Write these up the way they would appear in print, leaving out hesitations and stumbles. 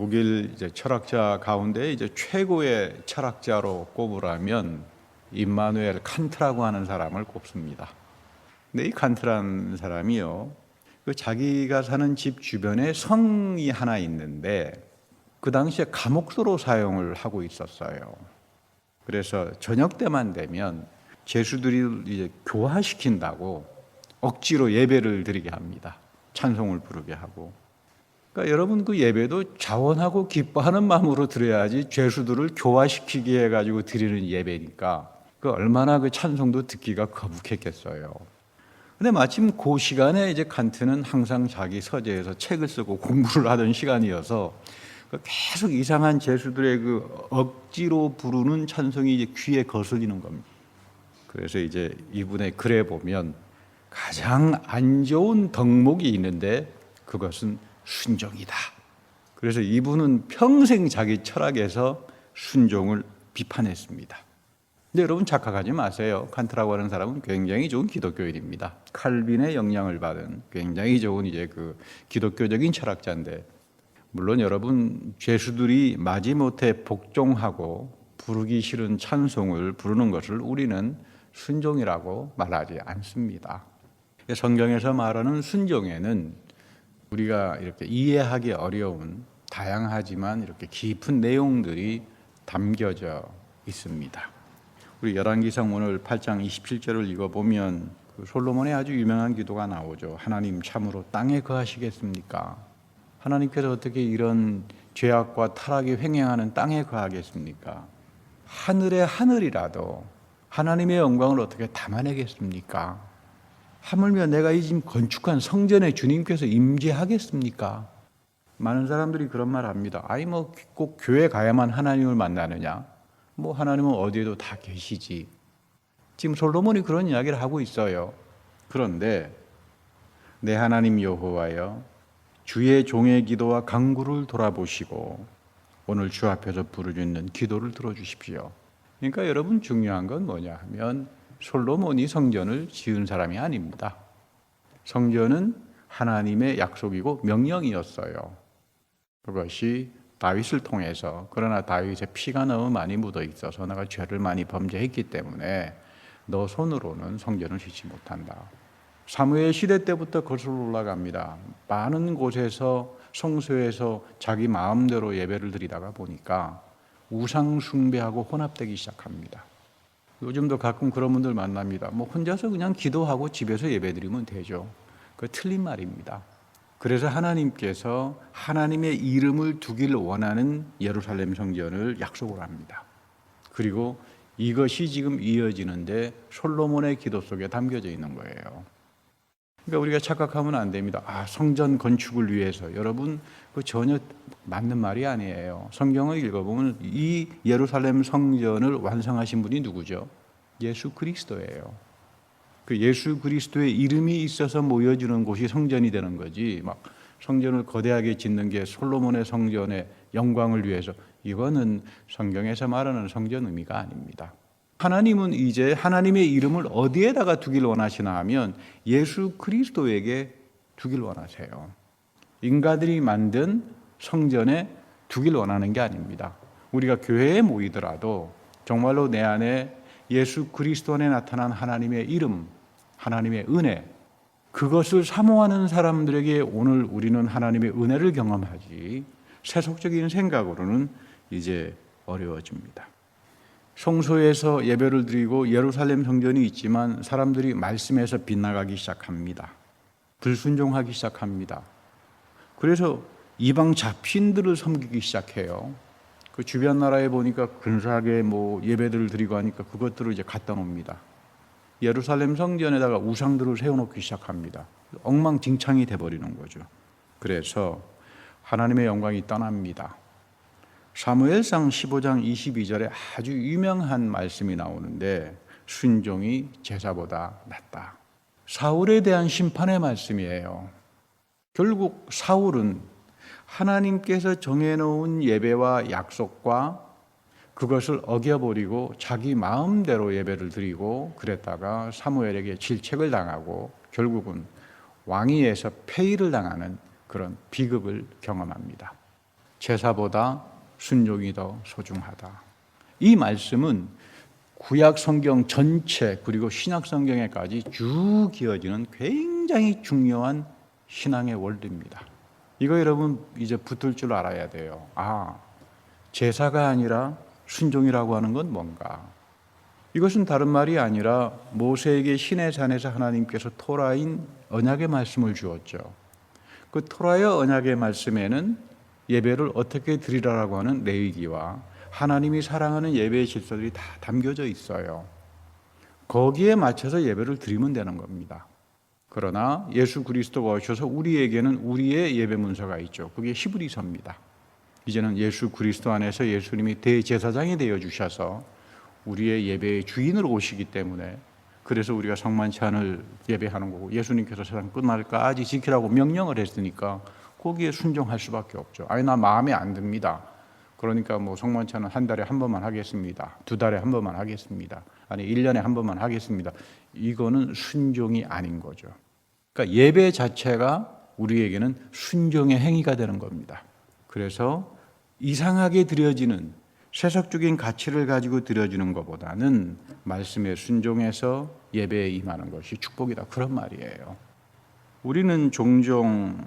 독일 철학자 가운데 최고의 철학자로 꼽으라면 임마누엘 칸트라고 하는 사람을 꼽습니다. 근데 이 칸트라는 사람이요, 자기가 사는 집 주변에 성이 하나 있는데 그 당시에 감옥소로 사용을 하고 있었어요. 그래서 저녁 때만 되면 죄수들이 교화시킨다고 억지로 예배를 드리게 합니다. 찬송을 부르게 하고. 그러니까 여러분, 그 예배도 자원하고 기뻐하는 마음으로 드려야지 죄수들을 교화시키게 해가지고 드리는 예배니까 그 얼마나 그 찬송도 듣기가 거북했겠어요. 근데 마침 그 시간에 칸트는 항상 자기 서재에서 책을 쓰고 공부를 하던 시간이어서 계속 이상한 죄수들의 그 억지로 부르는 찬송이 귀에 거슬리는 겁니다. 그래서 이분의 글에 보면 가장 안 좋은 덕목이 있는데 그것은 순종이다. 그래서 이분은 평생 자기 철학에서 순종을 비판했습니다. 근데 여러분 착각하지 마세요. 칸트라고 하는 사람은 굉장히 좋은 기독교인입니다. 칼빈의 영향을 받은 굉장히 좋은 그 기독교적인 철학자인데, 물론 여러분 죄수들이 마지못해 복종하고 부르기 싫은 찬송을 부르는 것을 우리는 순종이라고 말하지 않습니다. 성경에서 말하는 순종에는 우리가 이렇게 이해하기 어려운 다양하지만 이렇게 깊은 내용들이 담겨져 있습니다. 우리 열왕기상 오늘 8장 27절을 읽어보면 솔로몬의 아주 유명한 기도가 나오죠. 하나님 참으로 땅에 거하시겠습니까? 하나님께서 어떻게 이런 죄악과 타락이 횡행하는 땅에 거하겠습니까? 하늘의 하늘이라도 하나님의 영광을 어떻게 담아내겠습니까? 하물며 내가 이 지금 건축한 성전에 주님께서 임재하겠습니까? 많은 사람들이 그런 말 합니다. 아니 꼭 교회 가야만 하나님을 만나느냐? 하나님은 어디에도 다 계시지. 지금 솔로몬이 그런 이야기를 하고 있어요. 그런데 내 하나님 여호와여, 주의 종의 기도와 간구를 돌아보시고 오늘 주 앞에서 부르짖는 기도를 들어주십시오. 그러니까 여러분, 중요한 건 뭐냐 하면 솔로몬이 성전을 지은 사람이 아닙니다. 성전은 하나님의 약속이고 명령이었어요. 그것이 다윗을 통해서, 그러나 다윗의 피가 너무 많이 묻어 있어서 내가 죄를 많이 범죄했기 때문에 너 손으로는 성전을 짓지 못한다. 사무엘 시대 때부터 거슬러 올라갑니다. 많은 곳에서 성소에서 자기 마음대로 예배를 드리다가 보니까 우상 숭배하고 혼합되기 시작합니다. 요즘도 가끔 그런 분들 만납니다. 혼자서 그냥 기도하고 집에서 예배드리면 되죠. 그거 틀린 말입니다. 그래서 하나님께서 하나님의 이름을 두길 원하는 예루살렘 성전을 약속을 합니다. 그리고 이것이 지금 이어지는데 솔로몬의 기도 속에 담겨져 있는 거예요. 그러니까 우리가 착각하면 안 됩니다. 성전 건축을 위해서. 여러분, 그 전혀 맞는 말이 아니에요. 성경을 읽어보면 이 예루살렘 성전을 완성하신 분이 누구죠? 예수 그리스도예요. 그 예수 그리스도의 이름이 있어서 모여지는 곳이 성전이 되는 거지, 성전을 거대하게 짓는 게 솔로몬의 성전의 영광을 위해서, 이거는 성경에서 말하는 성전 의미가 아닙니다. 하나님은 이제 하나님의 이름을 어디에다가 두길 원하시나 하면 예수 그리스도에게 두길 원하세요. 인간들이 만든 성전에 두길 원하는 게 아닙니다. 우리가 교회에 모이더라도 정말로 내 안에 예수 그리스도 안에 나타난 하나님의 이름, 하나님의 은혜, 그것을 사모하는 사람들에게 오늘 우리는 하나님의 은혜를 경험하지, 세속적인 생각으로는 이제 어려워집니다. 성소에서 예배를 드리고 예루살렘 성전이 있지만 사람들이 말씀에서 빗나가기 시작합니다. 불순종하기 시작합니다. 그래서 이방 잡신들을 섬기기 시작해요. 그 주변 나라에 보니까 근사하게 예배들을 드리고 하니까 그것들을 갖다 놉니다. 예루살렘 성전에다가 우상들을 세워놓기 시작합니다. 엉망진창이 돼버리는 거죠. 그래서 하나님의 영광이 떠납니다. 사무엘상 15장 22절에 아주 유명한 말씀이 나오는데 순종이 제사보다 낫다. 사울에 대한 심판의 말씀이에요. 결국 사울은 하나님께서 정해놓은 예배와 약속과 그것을 어겨버리고 자기 마음대로 예배를 드리고 그랬다가 사무엘에게 질책을 당하고 결국은 왕위에서 폐위를 당하는 그런 비극을 경험합니다. 제사보다 순종이 더 소중하다. 이 말씀은 구약 성경 전체 그리고 신약 성경에까지 쭉 이어지는 굉장히 중요한 신앙의 원리입니다. 이거 여러분 이제 붙을 줄 알아야 돼요. 제사가 아니라 순종이라고 하는 건 뭔가? 이것은 다른 말이 아니라 모세에게 시내산에서 하나님께서 토라인 언약의 말씀을 주었죠. 그 토라의 언약의 말씀에는 예배를 어떻게 드리라라고 하는 레위기와 하나님이 사랑하는 예배의 질서들이 다 담겨져 있어요. 거기에 맞춰서 예배를 드리면 되는 겁니다. 그러나 예수 그리스도가 오셔서 우리에게는 우리의 예배 문서가 있죠. 그게 히브리서입니다. 이제는 예수 그리스도 안에서 예수님이 대제사장이 되어 주셔서 우리의 예배의 주인으로 오시기 때문에, 그래서 우리가 성만찬을 예배하는 거고, 예수님께서 세상 끝날까지 지키라고 명령을 했으니까 거기에 순종할 수밖에 없죠. 나 마음에 안 듭니다. 그러니까 성만찬은 한 달에 한 번만 하겠습니다. 2달에 한 번만 하겠습니다. 1년에 한 번만 하겠습니다. 이거는 순종이 아닌 거죠. 그러니까 예배 자체가 우리에게는 순종의 행위가 되는 겁니다. 그래서 이상하게 드려지는 세속적인 가치를 가지고 드려지는 것보다는 말씀에 순종해서 예배에 임하는 것이 축복이다, 그런 말이에요. 우리는 종종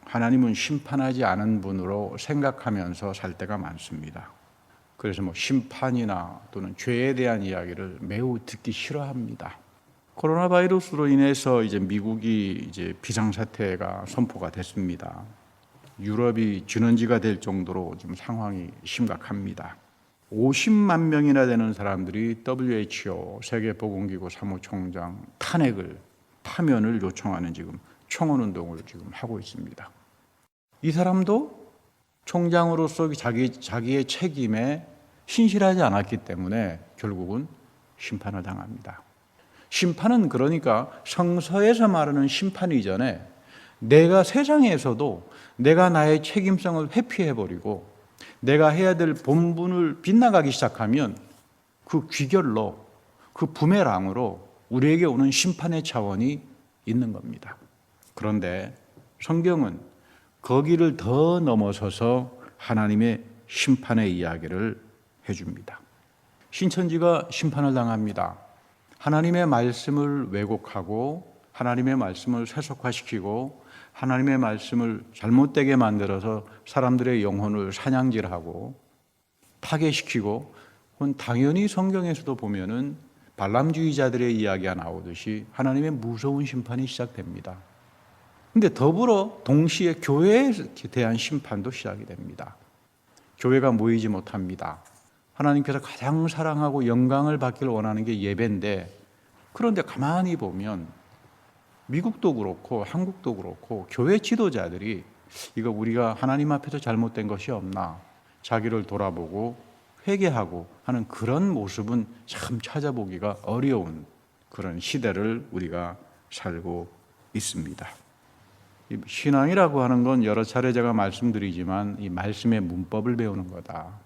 하나님은 심판하지 않은 분으로 생각하면서 살 때가 많습니다. 그래서 심판이나 또는 죄에 대한 이야기를 매우 듣기 싫어합니다. 코로나 바이러스로 인해서 이제 미국이 이제 비상사태가 선포가 됐습니다. 유럽이 진원지가 될 정도로 지금 상황이 심각합니다. 50만 명이나 되는 사람들이 WHO 세계보건기구 사무총장 파면을 요청하는 지금 청원운동을 지금 하고 있습니다. 이 사람도 총장으로서 자기의 책임에 신실하지 않았기 때문에 결국은 심판을 당합니다. 심판은 그러니까 성서에서 말하는 심판 이전에 내가 세상에서도 내가 나의 책임성을 회피해버리고 내가 해야 될 본분을 빗나가기 시작하면 그 귀결로, 그 부메랑으로 우리에게 오는 심판의 차원이 있는 겁니다. 그런데 성경은 거기를 더 넘어서서 하나님의 심판의 이야기를 해줍니다. 신천지가 심판을 당합니다. 하나님의 말씀을 왜곡하고 하나님의 말씀을 세속화시키고 하나님의 말씀을 잘못되게 만들어서 사람들의 영혼을 사냥질하고 파괴시키고, 그건 당연히 성경에서도 보면은 발람주의자들의 이야기가 나오듯이 하나님의 무서운 심판이 시작됩니다. 근데 더불어 동시에 교회에 대한 심판도 시작이 됩니다. 교회가 모이지 못합니다. 하나님께서 가장 사랑하고 영광을 받기를 원하는 게 예배인데, 그런데 가만히 보면 미국도 그렇고 한국도 그렇고 교회 지도자들이 이거 우리가 하나님 앞에서 잘못된 것이 없나 자기를 돌아보고 회개하고 하는 그런 모습은 참 찾아보기가 어려운 그런 시대를 우리가 살고 있습니다. 신앙이라고 하는 건 여러 차례 제가 말씀드리지만 이 말씀의 문법을 배우는 거다.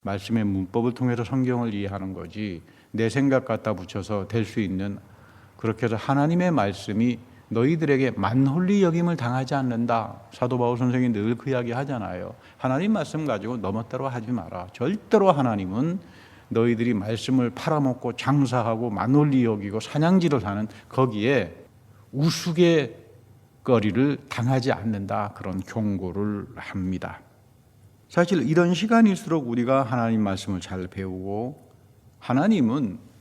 말씀의 문법을 통해서 성경을 이해하는 거지 내 생각 갖다 붙여서 될 수 있는, 그렇게 해서 하나님의 말씀이 너희들에게 만홀리 여김을 당하지 않는다. 사도 바울 선생이 늘 그 이야기 하잖아요. 하나님 말씀 가지고 너멋대로 하지 마라. 절대로 하나님은 너희들이 말씀을 팔아먹고 장사하고 만홀리 여기고 사냥질을 하는 거기에 우스갯거리를 당하지 않는다. 그런 경고를 합니다. 사실 이런 시간일수록 우리가 하나님 말씀을 잘 배우고, 하나님은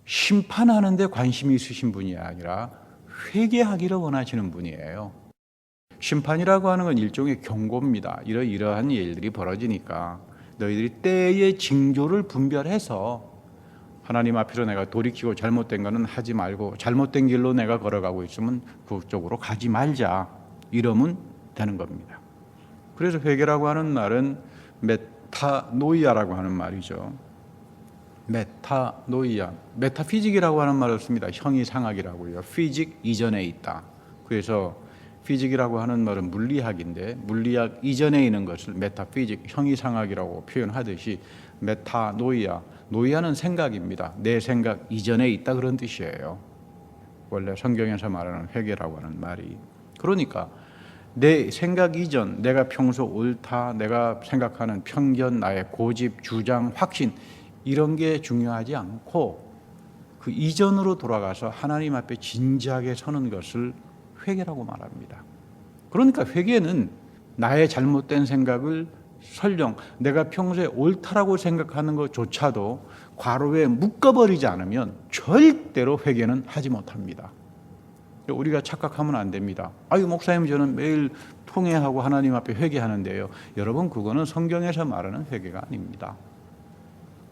심판하는 데 관심이 있으신 분이 아니라 회개하기를 원하시는 분이에요. 심판이라고 하는 건 일종의 경고입니다. 이러한 일들이 벌어지니까 너희들이 때의 징조를 분별해서 하나님 앞으로 내가 돌이키고 잘못된 거는 하지 말고 잘못된 길로 내가 걸어가고 있으면 그쪽으로 가지 말자, 이러면 되는 겁니다. 그래서 회개라고 하는 말은 메타노이아라고 하는 말이죠. 메타노이아, 메타피직이라고 하는 말을 씁니다. 형이상학이라고요. 피직 이전에 있다. 그래서 피직이라고 하는 말은 물리학인데 물리학 이전에 있는 것을 메타피직, 형이상학이라고 표현하듯이 메타노이아, 노이아는 생각입니다. 내 생각 이전에 있다, 그런 뜻이에요. 원래 성경에서 말하는 회개라고 하는 말이. 그러니까 내 생각 이전, 내가 평소 옳다, 내가 생각하는 편견, 나의 고집, 주장, 확신 이런 게 중요하지 않고 그 이전으로 돌아가서 하나님 앞에 진지하게 서는 것을 회개라고 말합니다. 그러니까 회개는 나의 잘못된 생각을 설령 내가 평소에 옳다라고 생각하는 것조차도 괄호에 묶어버리지 않으면 절대로 회개는 하지 못합니다. 우리가 착각하면 안 됩니다. 아유, 목사님 저는 매일 통회하고 하나님 앞에 회개하는데요. 여러분, 그거는 성경에서 말하는 회개가 아닙니다.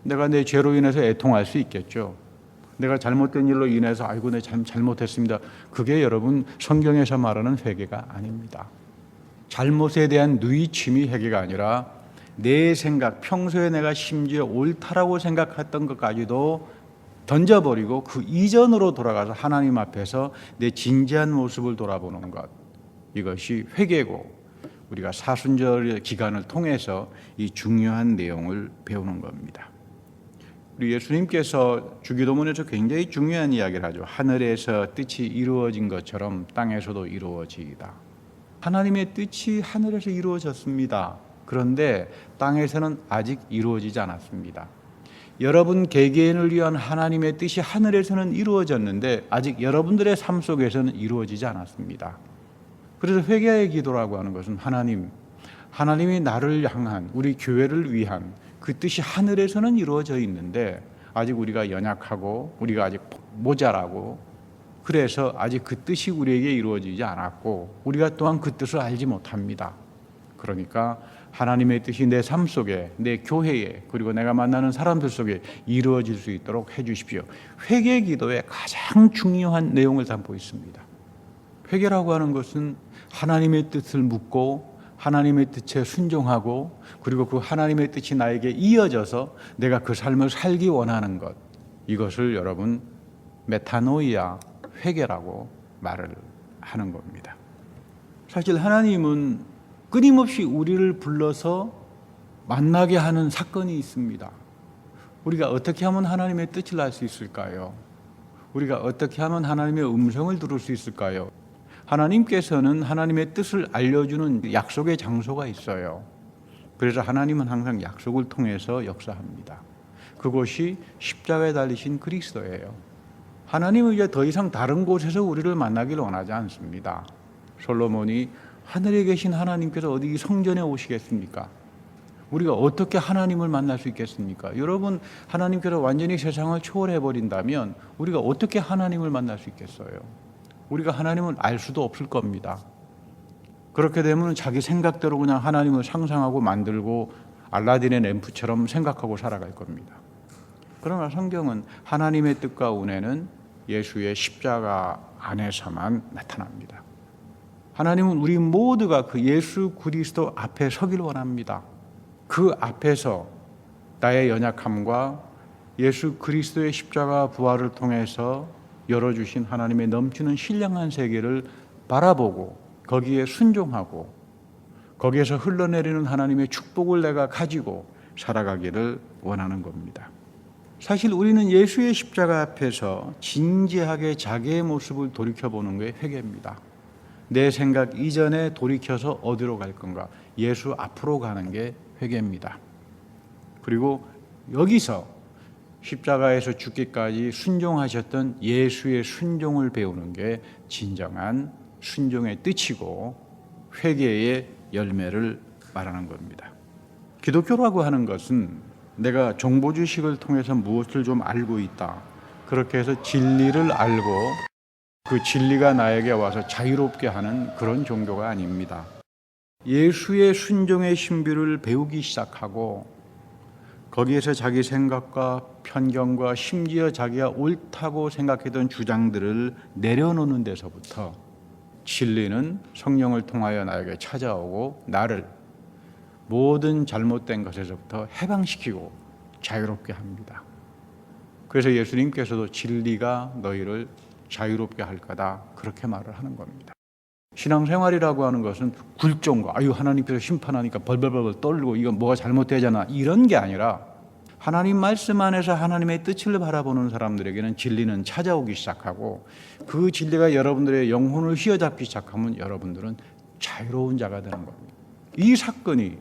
내가 내 죄로 인해서 애통할 수 있겠죠. 내가 잘못된 일로 인해서 아이고 내 잘못했습니다. 그게 여러분 성경에서 말하는 회개가 아닙니다. 잘못에 대한 누이침이 회개가 아니라 내 생각, 평소에 내가 심지어 옳다라고 생각했던 것까지도 던져버리고 그 이전으로 돌아가서 하나님 앞에서 내 진지한 모습을 돌아보는 것, 이것이 회개고 우리가 사순절 기간을 통해서 이 중요한 내용을 배우는 겁니다. 우리 예수님께서 주기도문에서 굉장히 중요한 이야기를 하죠. 하늘에서 뜻이 이루어진 것처럼 땅에서도 이루어지이다. 하나님의 뜻이 하늘에서 이루어졌습니다. 그런데 땅에서는 아직 이루어지지 않았습니다. 여러분 개개인을 위한 하나님의 뜻이 하늘에서는 이루어졌는데 아직 여러분들의 삶 속에서는 이루어지지 않았습니다. 그래서 회개의 기도라고 하는 것은 하나님이 나를 향한 우리 교회를 위한 그 뜻이 하늘에서는 이루어져 있는데 아직 우리가 연약하고 우리가 아직 모자라고 그래서 아직 그 뜻이 우리에게 이루어지지 않았고 우리가 또한 그 뜻을 알지 못합니다. 그러니까 하나님의 뜻이 내 삶 속에, 내 교회에, 그리고 내가 만나는 사람들 속에 이루어질 수 있도록 해주십시오. 회개 기도의 가장 중요한 내용을 담고 있습니다. 회개라고 하는 것은 하나님의 뜻을 묻고 하나님의 뜻에 순종하고 그리고 그 하나님의 뜻이 나에게 이어져서 내가 그 삶을 살기 원하는 것, 이것을 여러분 메타노이아, 회개라고 말을 하는 겁니다. 사실 하나님은 끊임없이 우리를 불러서 만나게 하는 사건이 있습니다. 우리가 어떻게 하면 하나님의 뜻을 알 수 있을까요? 우리가 어떻게 하면 하나님의 음성을 들을 수 있을까요? 하나님께서는 하나님의 뜻을 알려주는 약속의 장소가 있어요. 그래서 하나님은 항상 약속을 통해서 역사합니다. 그것이 십자가에 달리신 그리스도예요. 하나님은 이제 더 이상 다른 곳에서 우리를 만나기를 원하지 않습니다. 솔로몬이 하늘에 계신 하나님께서 어디 성전에 오시겠습니까? 우리가 어떻게 하나님을 만날 수 있겠습니까? 여러분, 하나님께서 완전히 세상을 초월해 버린다면 우리가 어떻게 하나님을 만날 수 있겠어요? 우리가 하나님을 알 수도 없을 겁니다. 그렇게 되면 자기 생각대로 그냥 하나님을 상상하고 만들고 알라딘의 램프처럼 생각하고 살아갈 겁니다. 그러나 성경은 하나님의 뜻과 은혜는 예수의 십자가 안에서만 나타납니다. 하나님은 우리 모두가 그 예수 그리스도 앞에 서길 원합니다. 그 앞에서 나의 연약함과 예수 그리스도의 십자가 부활을 통해서 열어주신 하나님의 넘치는 신령한 세계를 바라보고 거기에 순종하고 거기에서 흘러내리는 하나님의 축복을 내가 가지고 살아가기를 원하는 겁니다. 사실 우리는 예수의 십자가 앞에서 진지하게 자기의 모습을 돌이켜보는 게 회개입니다. 내 생각 이전에 돌이켜서 어디로 갈 건가? 예수 앞으로 가는 게 회개입니다. 그리고 여기서 십자가에서 죽기까지 순종하셨던 예수의 순종을 배우는 게 진정한 순종의 뜻이고 회개의 열매를 말하는 겁니다. 기독교라고 하는 것은 내가 정보지식을 통해서 무엇을 좀 알고 있다. 그렇게 해서 진리를 알고 그 진리가 나에게 와서 자유롭게 하는 그런 종교가 아닙니다. 예수의 순종의 신비를 배우기 시작하고 거기에서 자기 생각과 편견과 심지어 자기가 옳다고 생각했던 주장들을 내려놓는 데서부터 진리는 성령을 통하여 나에게 찾아오고 나를 모든 잘못된 것에서부터 해방시키고 자유롭게 합니다. 그래서 예수님께서도 진리가 너희를 자유롭게 할 거다 그렇게 말을 하는 겁니다. 신앙생활이라고 하는 것은 굴종과 아유 하나님께서 심판하니까 벌벌벌 떨고 이건 뭐가 잘못되잖아 이런 게 아니라 하나님 말씀 안에서 하나님의 뜻을 바라보는 사람들에게는 진리는 찾아오기 시작하고 그 진리가 여러분들의 영혼을 휘어잡기 시작하면 여러분들은 자유로운 자가 되는 겁니다. 이 사건이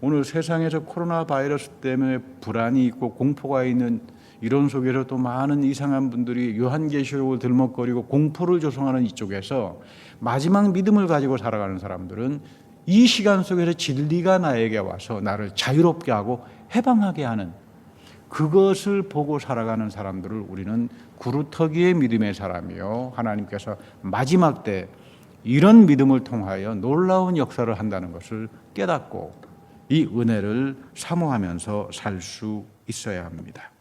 오늘 세상에서 코로나 바이러스 때문에 불안이 있고 공포가 있는 이런 속에서 또 많은 이상한 분들이 요한계시록을 들먹거리고 공포를 조성하는 이쪽에서 마지막 믿음을 가지고 살아가는 사람들은 이 시간 속에서 진리가 나에게 와서 나를 자유롭게 하고 해방하게 하는 그것을 보고 살아가는 사람들을 우리는 구루터기의 믿음의 사람이요, 하나님께서 마지막 때 이런 믿음을 통하여 놀라운 역사를 한다는 것을 깨닫고 이 은혜를 사모하면서 살 수 있어야 합니다.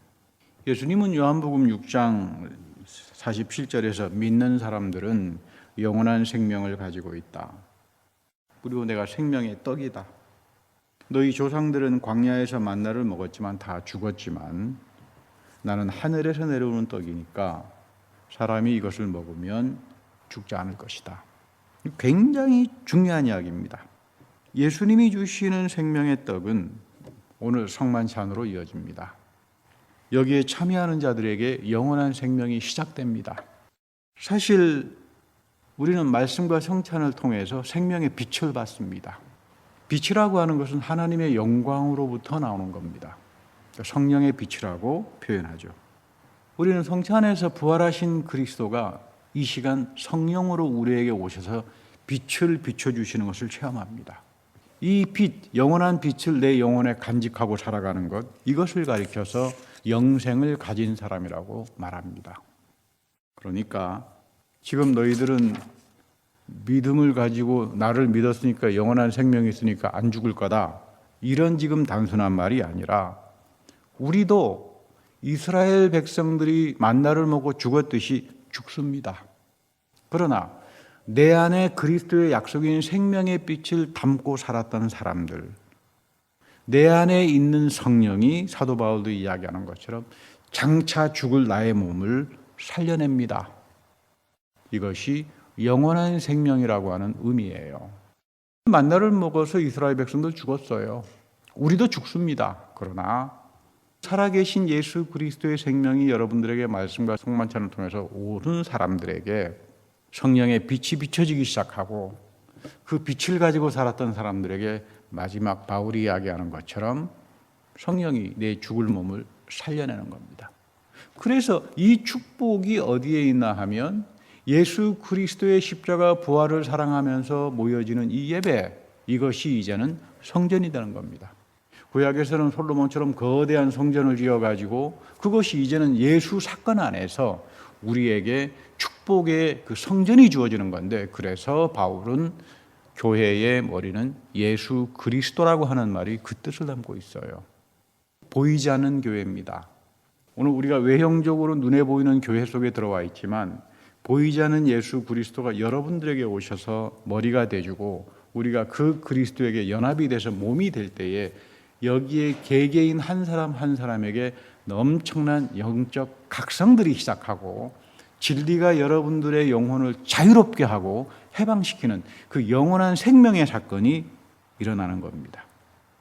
예수님은 요한복음 6장 47절에서 믿는 사람들은 영원한 생명을 가지고 있다. 그리고 내가 생명의 떡이다. 너희 조상들은 광야에서 만나를 먹었지만 다 죽었지만 나는 하늘에서 내려오는 떡이니까 사람이 이것을 먹으면 죽지 않을 것이다. 굉장히 중요한 이야기입니다. 예수님이 주시는 생명의 떡은 오늘 성만찬으로 이어집니다. 여기에 참여하는 자들에게 영원한 생명이 시작됩니다. 사실 우리는 말씀과 성찬을 통해서 생명의 빛을 받습니다. 빛이라고 하는 것은 하나님의 영광으로부터 나오는 겁니다. 성령의 빛이라고 표현하죠. 우리는 성찬에서 부활하신 그리스도가 이 시간 성령으로 우리에게 오셔서 빛을 비춰주시는 것을 체험합니다. 이 빛, 영원한 빛을 내 영혼에 간직하고 살아가는 것, 이것을 가리켜서 영생을 가진 사람이라고 말합니다. 그러니까 지금 너희들은 믿음을 가지고 나를 믿었으니까 영원한 생명이 있으니까 안 죽을 거다, 이런 지금 단순한 말이 아니라 우리도 이스라엘 백성들이 만나를 먹고 죽었듯이 죽습니다. 그러나 내 안에 그리스도의 약속인 생명의 빛을 담고 살았던 사람들, 내 안에 있는 성령이 사도 바울도 이야기하는 것처럼 장차 죽을 나의 몸을 살려냅니다. 이것이 영원한 생명이라고 하는 의미예요. 만나를 먹어서 이스라엘 백성도 죽었어요. 우리도 죽습니다. 그러나 살아계신 예수 그리스도의 생명이 여러분들에게 말씀과 성만찬을 통해서 오는 사람들에게 성령의 빛이 비춰지기 시작하고 그 빛을 가지고 살았던 사람들에게 마지막 바울이 이야기하는 것처럼 성령이 내 죽을 몸을 살려내는 겁니다. 그래서 이 축복이 어디에 있나 하면 예수 그리스도의 십자가 부활을 사랑하면서 모여지는 이 예배, 이것이 이제는 성전이 되는 겁니다. 구약에서는 솔로몬처럼 거대한 성전을 지어가지고 그것이 이제는 예수 사건 안에서 우리에게 축복의 그 성전이 주어지는 건데, 그래서 바울은 교회의 머리는 예수 그리스도라고 하는 말이 그 뜻을 담고 있어요. 보이지 않는 교회입니다. 오늘 우리가 외형적으로 눈에 보이는 교회 속에 들어와 있지만 보이지 않는 예수 그리스도가 여러분들에게 오셔서 머리가 돼주고 우리가 그 그리스도에게 연합이 돼서 몸이 될 때에 여기에 개개인 한 사람 한 사람에게 엄청난 영적 각성들이 시작하고 진리가 여러분들의 영혼을 자유롭게 하고 해방시키는 그 영원한 생명의 사건이 일어나는 겁니다.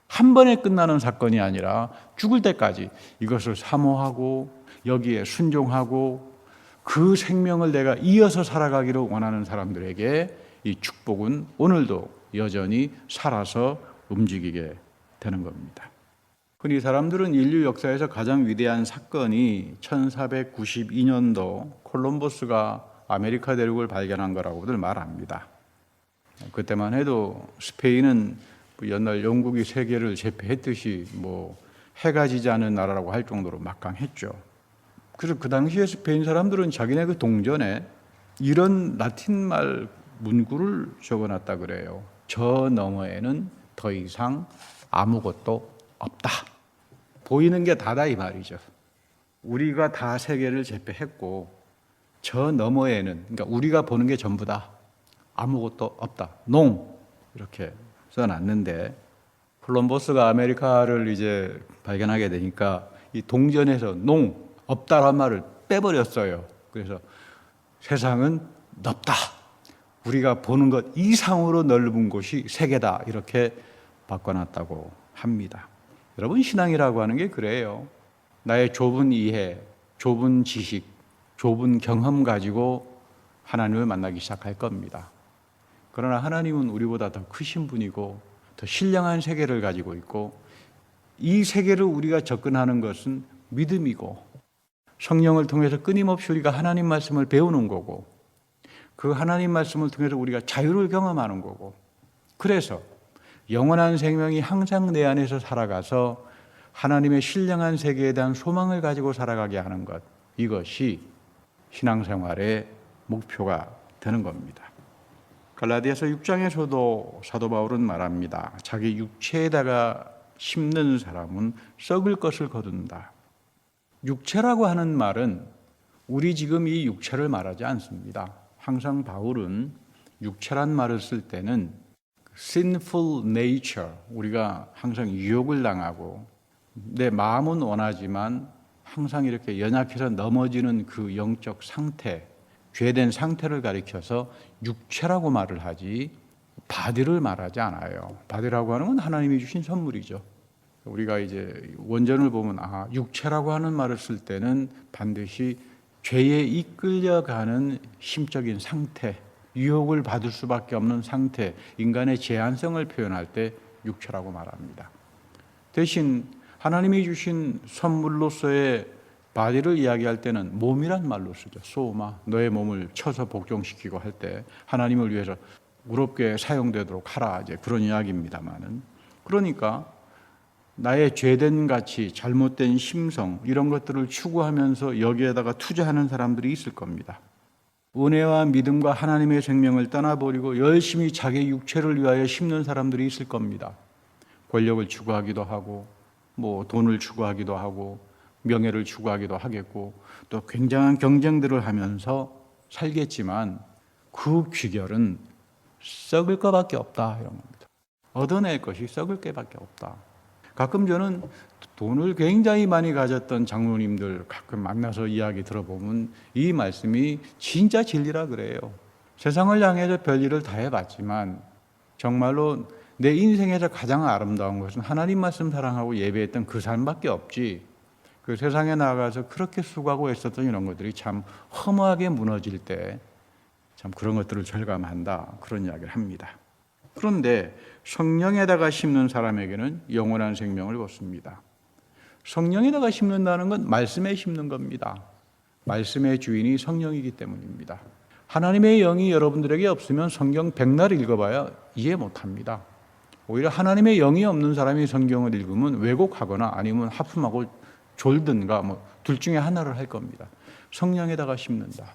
한 번에 끝나는 사건이 아니라 죽을 때까지 이것을 사모하고 여기에 순종하고 그 생명을 내가 이어서 살아가기를 원하는 사람들에게 이 축복은 오늘도 여전히 살아서 움직이게 되는 겁니다. 흔히 사람들은 인류 역사에서 가장 위대한 사건이 1492년도 콜럼버스가 아메리카 대륙을 발견한 거라고들 말합니다. 그때만 해도 스페인은 옛날 영국이 세계를 제패했듯이 해가 지지 않은 나라라고 할 정도로 막강했죠. 그래서 그 당시에 스페인 사람들은 자기네 그 동전에 이런 라틴말 문구를 적어놨다 그래요. 저 너머에는 더 이상 아무것도 없다. 보이는 게 다다 이 말이죠. 우리가 다 세계를 제패했고 저 너머에는, 그러니까 우리가 보는 게 전부다. 아무것도 없다. 농 이렇게 써놨는데 콜럼버스가 아메리카를 이제 발견하게 되니까 이 동전에서 농 없다란 말을 빼버렸어요. 그래서 세상은 넓다. 우리가 보는 것 이상으로 넓은 곳이 세계다. 이렇게 바꿔놨다고 합니다. 여러분, 신앙이라고 하는 게 그래요. 나의 좁은 이해, 좁은 지식, 좁은 경험 가지고 하나님을 만나기 시작할 겁니다. 그러나 하나님은 우리보다 더 크신 분이고 더 신령한 세계를 가지고 있고, 이 세계를 우리가 접근하는 것은 믿음이고, 성령을 통해서 끊임없이 우리가 하나님 말씀을 배우는 거고, 그 하나님 말씀을 통해서 우리가 자유를 경험하는 거고, 그래서 영원한 생명이 항상 내 안에서 살아가서 하나님의 신령한 세계에 대한 소망을 가지고 살아가게 하는 것, 이것이 신앙생활의 목표가 되는 겁니다. 갈라디아서 6장에서도 사도 바울은 말합니다. 자기 육체에다가 심는 사람은 썩을 것을 거둔다. 육체라고 하는 말은 우리 지금 이 육체를 말하지 않습니다. 항상 바울은 육체란 말을 쓸 때는 sinful nature, 우리가 항상 유혹을 당하고 내 마음은 원하지만 항상 이렇게 연약해서 넘어지는 그 영적 상태, 죄된 상태를 가리켜서 육체라고 말을 하지 바디를 말하지 않아요. 바디라고 하는 건 하나님이 주신 선물이죠. 우리가 이제 원전을 보면 육체라고 하는 말을 쓸 때는 반드시 죄에 이끌려가는 심적인 상태, 유혹을 받을 수밖에 없는 상태, 인간의 제한성을 표현할 때 육체라고 말합니다. 대신 하나님이 주신 선물로서의 바디를 이야기할 때는 몸이란 말로 쓰죠. 소마, 너의 몸을 쳐서 복종시키고 할 때 하나님을 위해서 의롭게 사용되도록 하라, 이제 그런 이야기입니다만은, 그러니까 나의 죄된 가치, 잘못된 심성, 이런 것들을 추구하면서 여기에다가 투자하는 사람들이 있을 겁니다. 은혜와 믿음과 하나님의 생명을 떠나버리고 열심히 자기 육체를 위하여 심는 사람들이 있을 겁니다. 권력을 추구하기도 하고, 돈을 추구하기도 하고, 명예를 추구하기도 하겠고, 또 굉장한 경쟁들을 하면서 살겠지만 그 귀결은 썩을 것밖에 없다, 이런 겁니다. 얻어낼 것이 썩을 것밖에 없다. 가끔 저는 돈을 굉장히 많이 가졌던 장로님들 가끔 만나서 이야기 들어보면 이 말씀이 진짜 진리라 그래요. 세상을 향해서 별일을 다 해봤지만 정말로 내 인생에서 가장 아름다운 것은 하나님 말씀 사랑하고 예배했던 그 삶밖에 없지, 그 세상에 나가서 그렇게 수고하고 애썼던 이런 것들이 참 허무하게 무너질 때 참 그런 것들을 절감한다, 그런 이야기를 합니다. 그런데 성령에다가 심는 사람에게는 영원한 생명을 얻습니다. 성령에다가 심는다는 건 말씀에 심는 겁니다. 말씀의 주인이 성령이기 때문입니다. 하나님의 영이 여러분들에게 없으면 성경 백날 읽어봐야 이해 못합니다. 오히려 하나님의 영이 없는 사람이 성경을 읽으면 왜곡하거나 아니면 하품하고 졸든가 둘 중에 하나를 할 겁니다. 성령에다가 심는다.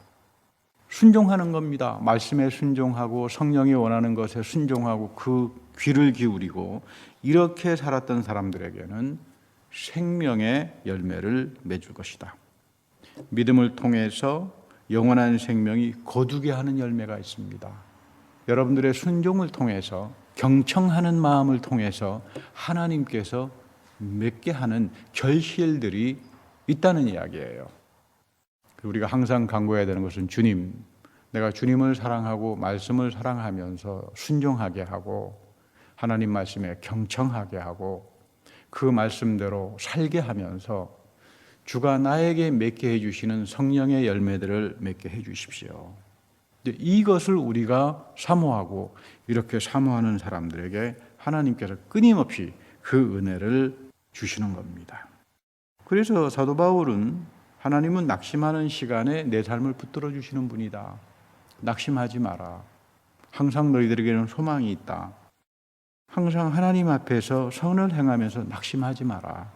순종하는 겁니다. 말씀에 순종하고 성령이 원하는 것에 순종하고 그 귀를 기울이고 이렇게 살았던 사람들에게는 생명의 열매를 맺을 것이다. 믿음을 통해서 영원한 생명이 거두게 하는 열매가 있습니다. 여러분들의 순종을 통해서, 경청하는 마음을 통해서 하나님께서 맺게 하는 결실들이 있다는 이야기예요. 우리가 항상 간구해야 되는 것은 주님, 내가 주님을 사랑하고 말씀을 사랑하면서 순종하게 하고 하나님 말씀에 경청하게 하고 그 말씀대로 살게 하면서 주가 나에게 맺게 해주시는 성령의 열매들을 맺게 해주십시오. 이것을 우리가 사모하고 이렇게 사모하는 사람들에게 하나님께서 끊임없이 그 은혜를 주시는 겁니다. 그래서 사도 바울은 하나님은 낙심하는 시간에 내 삶을 붙들어 주시는 분이다. 낙심하지 마라. 항상 너희들에게는 소망이 있다. 항상 하나님 앞에서 선을 행하면서 낙심하지 마라.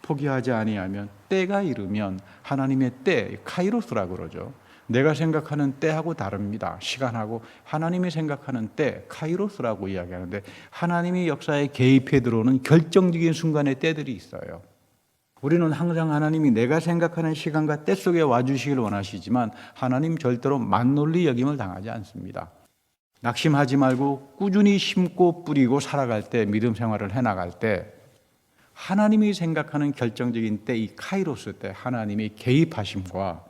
포기하지 아니하면 때가 이르면 하나님의 때, 카이로스라고 그러죠. 내가 생각하는 때하고 다릅니다. 시간하고 하나님이 생각하는 때, 카이로스라고 이야기하는데 하나님이 역사에 개입해 들어오는 결정적인 순간의 때들이 있어요. 우리는 항상 하나님이 내가 생각하는 시간과 때 속에 와주시길 원하시지만 하나님 절대로 만논리 여김을 당하지 않습니다. 낙심하지 말고 꾸준히 심고 뿌리고 살아갈 때, 믿음 생활을 해나갈 때 하나님이 생각하는 결정적인 때, 이 카이로스 때 하나님이 개입하심과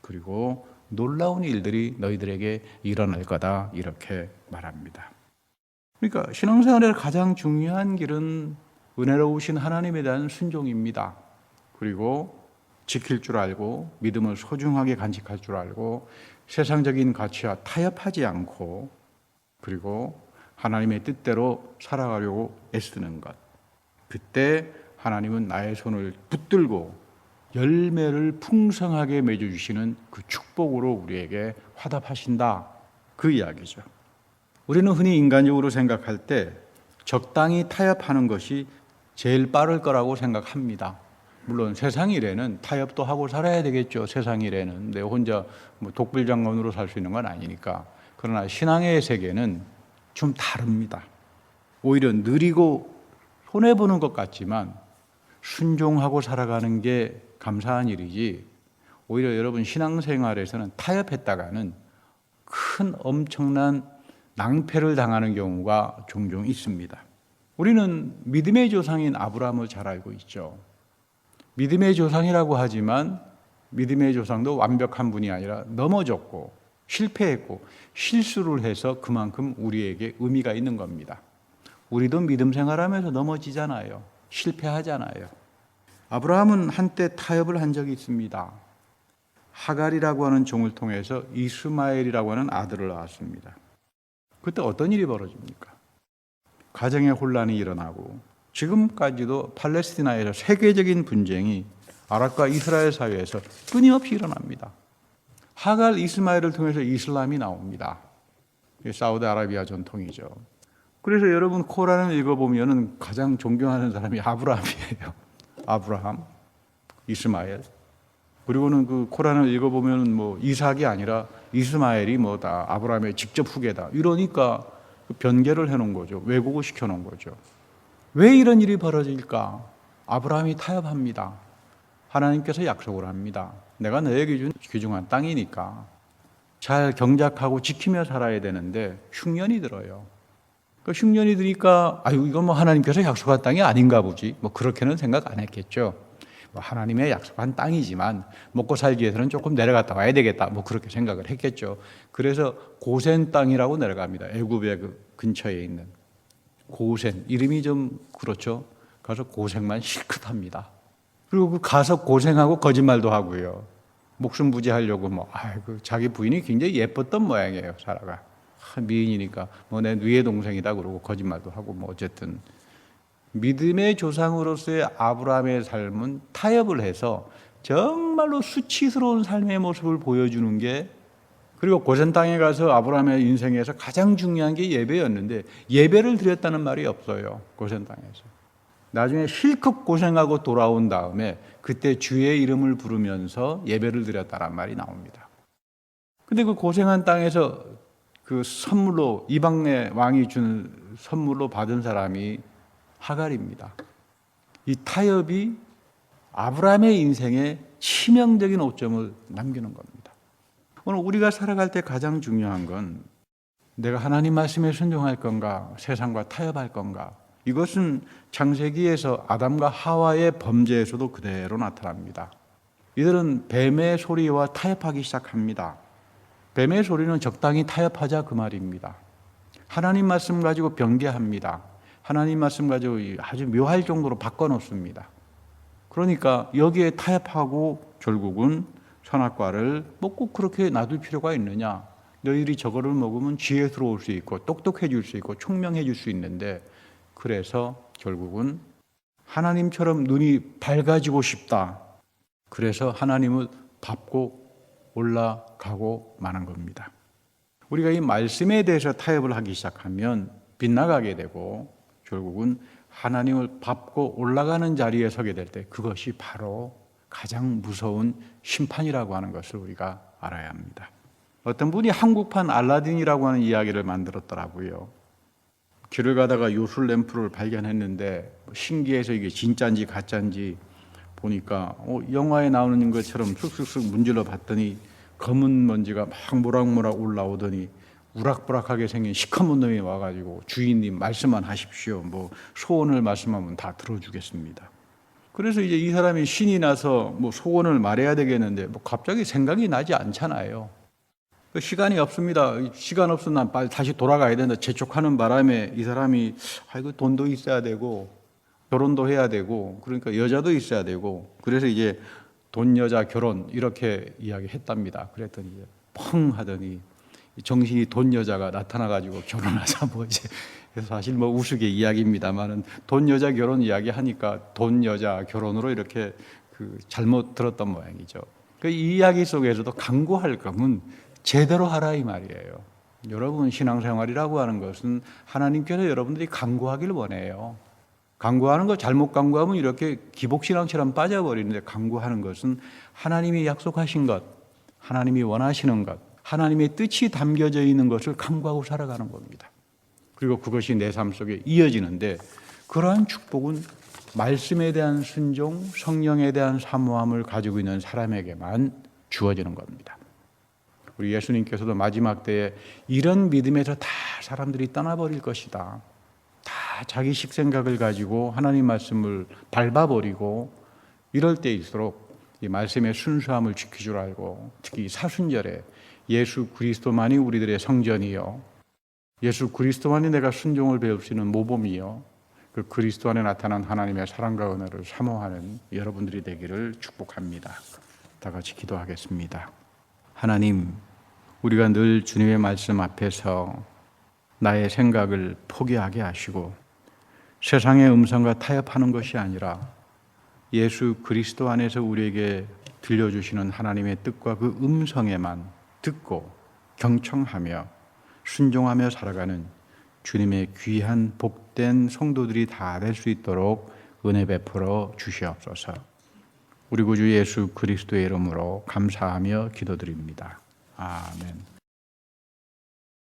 그리고 놀라운 일들이 너희들에게 일어날 거다, 이렇게 말합니다. 그러니까 신앙생활의 가장 중요한 길은 은혜로우신 하나님에 대한 순종입니다. 그리고 지킬 줄 알고 믿음을 소중하게 간직할 줄 알고 세상적인 가치와 타협하지 않고 그리고 하나님의 뜻대로 살아가려고 애쓰는 것. 그때 하나님은 나의 손을 붙들고 열매를 풍성하게 맺어주시는 그 축복으로 우리에게 화답하신다. 그 이야기죠. 우리는 흔히 인간적으로 생각할 때 적당히 타협하는 것이 제일 빠를 거라고 생각합니다. 물론 세상 일에는 타협도 하고 살아야 되겠죠. 세상 일에는 내 혼자 독불장군으로 살 수 있는 건 아니니까. 그러나 신앙의 세계는 좀 다릅니다. 오히려 느리고 손해보는 것 같지만 순종하고 살아가는 게 감사한 일이지, 오히려 여러분 신앙생활에서는 타협했다가는 큰 엄청난 낭패를 당하는 경우가 종종 있습니다. 우리는 믿음의 조상인 아브라함을 잘 알고 있죠. 믿음의 조상이라고 하지만 믿음의 조상도 완벽한 분이 아니라 넘어졌고 실패했고 실수를 해서 그만큼 우리에게 의미가 있는 겁니다. 우리도 믿음 생활하면서 넘어지잖아요. 실패하잖아요. 아브라함은 한때 타협을 한 적이 있습니다. 하갈이라고 하는 종을 통해서 이스마엘이라고 하는 아들을 낳았습니다. 그때 어떤 일이 벌어집니까? 가정의 혼란이 일어나고 지금까지도 팔레스티나에서 세계적인 분쟁이 아랍과 이스라엘 사이에서 끊임없이 일어납니다. 하갈 이스마엘을 통해서 이슬람이 나옵니다. 사우디아라비아 전통이죠. 그래서 여러분 코란을 읽어보면 가장 존경하는 사람이 아브라함이에요. 아브라함, 이스마엘. 그리고는 그 코란을 읽어보면 이삭이 아니라 이스마엘이 다 아브라함의 직접 후계다. 이러니까 변개를 해놓은 거죠. 왜곡을 시켜놓은 거죠. 왜 이런 일이 벌어질까? 아브라함이 타협합니다. 하나님께서 약속을 합니다. 내가 너에게 준 귀중한 땅이니까 잘 경작하고 지키며 살아야 되는데 흉년이 들어요. 그 흉년이 드니까 이건 하나님께서 약속한 땅이 아닌가 보지. 그렇게는 생각 안 했겠죠. 하나님의 약속한 땅이지만 먹고 살기 위해서는 조금 내려갔다 와야 되겠다. 그렇게 생각을 했겠죠. 그래서 고센 땅이라고 내려갑니다. 애굽의 그 근처에 있는 고센. 이름이 좀 그렇죠. 가서 고생만 실컷 합니다. 그리고 가서 고생하고 거짓말도 하고요. 목숨 부지하려고 자기 부인이 굉장히 예뻤던 모양이에요. 사라가. 미인이니까 내 누의 동생이다 그러고 거짓말도 하고 어쨌든 믿음의 조상으로서의 아브라함의 삶은 타협을 해서 정말로 수치스러운 삶의 모습을 보여주는 게, 그리고 고센 땅에 가서 아브라함의 인생에서 가장 중요한 게 예배였는데 예배를 드렸다는 말이 없어요. 고센 땅에서. 나중에 실컷 고생하고 돌아온 다음에 그때 주의 이름을 부르면서 예배를 드렸다는 말이 나옵니다. 근데 그 고생한 땅에서 그 선물로 이방의 왕이 준 선물로 받은 사람이 하갈입니다. 이 타협이 아브라함의 인생에 치명적인 오점을 남기는 겁니다. 오늘 우리가 살아갈 때 가장 중요한 건 내가 하나님 말씀에 순종할 건가, 세상과 타협할 건가. 이것은 창세기에서 아담과 하와의 범죄에서도 그대로 나타납니다. 이들은 뱀의 소리와 타협하기 시작합니다. 뱀의 소리는 적당히 타협하자 그 말입니다. 하나님 말씀 가지고 변개합니다. 하나님 말씀 가지고 아주 묘할 정도로 바꿔놓습니다. 그러니까 여기에 타협하고 결국은 선악과를 꼭 그렇게 놔둘 필요가 있느냐. 너희들이 저거를 먹으면 지혜스러울 수 있고 똑똑해질 수 있고 총명해질 수 있는데, 그래서 결국은 하나님처럼 눈이 밝아지고 싶다. 그래서 하나님을 밟고 올라가고 마는 겁니다. 우리가 이 말씀에 대해서 타협을 하기 시작하면 빗나가게 되고 결국은 하나님을 밟고 올라가는 자리에 서게 될 때 그것이 바로 가장 무서운 심판이라고 하는 것을 우리가 알아야 합니다. 어떤 분이 한국판 알라딘이라고 하는 이야기를 만들었더라고요. 길을 가다가 요술 램프를 발견했는데 신기해서 이게 진짜인지 가짜인지 보니까 영화에 나오는 것처럼 쑥쑥쑥 문질러 봤더니 검은 먼지가 막 모락모락 올라오더니 우락부락하게 생긴 시커먼 놈이 와가지고 주인님 말씀만 하십시오. 소원을 말씀하면 다 들어주겠습니다. 그래서 이제 이 사람이 신이 나서 소원을 말해야 되겠는데 갑자기 생각이 나지 않잖아요. 시간이 없습니다. 시간 없으면 난 빨리 다시 돌아가야 된다. 재촉하는 바람에 이 사람이 돈도 있어야 되고 결혼도 해야 되고 그러니까 여자도 있어야 되고 그래서 이제 돈, 여자, 결혼 이렇게 이야기했답니다. 그랬더니 펑 하더니 정신이 돈 여자가 나타나가지고 결혼하자 뭐 이제 그래서 사실 뭐 우스개 이야기입니다만은 돈 여자 결혼 이야기 하니까 돈 여자 결혼으로 이렇게 잘못 들었던 모양이죠. 이 이야기 속에서도 강구할 거면 제대로 하라 이 말이에요. 여러분 신앙생활이라고 하는 것은 하나님께서 여러분들이 강구하길 원해요. 강구하는 거 잘못 강구하면 이렇게 기복신앙처럼 빠져버리는데 강구하는 것은 하나님이 약속하신 것, 하나님이 원하시는 것, 하나님의 뜻이 담겨져 있는 것을 강구하고 살아가는 겁니다. 그리고 그것이 내 삶 속에 이어지는데 그러한 축복은 말씀에 대한 순종, 성령에 대한 사모함을 가지고 있는 사람에게만 주어지는 겁니다. 우리 예수님께서도 마지막 때에 이런 믿음에서 다 사람들이 떠나버릴 것이다. 다 자기식 생각을 가지고 하나님 말씀을 밟아버리고 이럴 때일수록 이 말씀의 순수함을 지킬 줄 알고 특히 사순절에 예수 그리스도만이 우리들의 성전이요 예수 그리스도만이 내가 순종을 배울 수 있는 모범이요 그 그리스도 안에 나타난 하나님의 사랑과 은혜를 사모하는 여러분들이 되기를 축복합니다. 다 같이 기도하겠습니다. 하나님, 우리가 늘 주님의 말씀 앞에서 나의 생각을 포기하게 하시고 세상의 음성과 타협하는 것이 아니라 예수 그리스도 안에서 우리에게 들려주시는 하나님의 뜻과 그 음성에만 듣고 경청하며 순종하며 살아가는 주님의 귀한 복된 성도들이 다 될 수 있도록 은혜 베풀어 주시옵소서. 우리 구주 예수 그리스도의 이름으로 감사하며 기도드립니다. 아멘.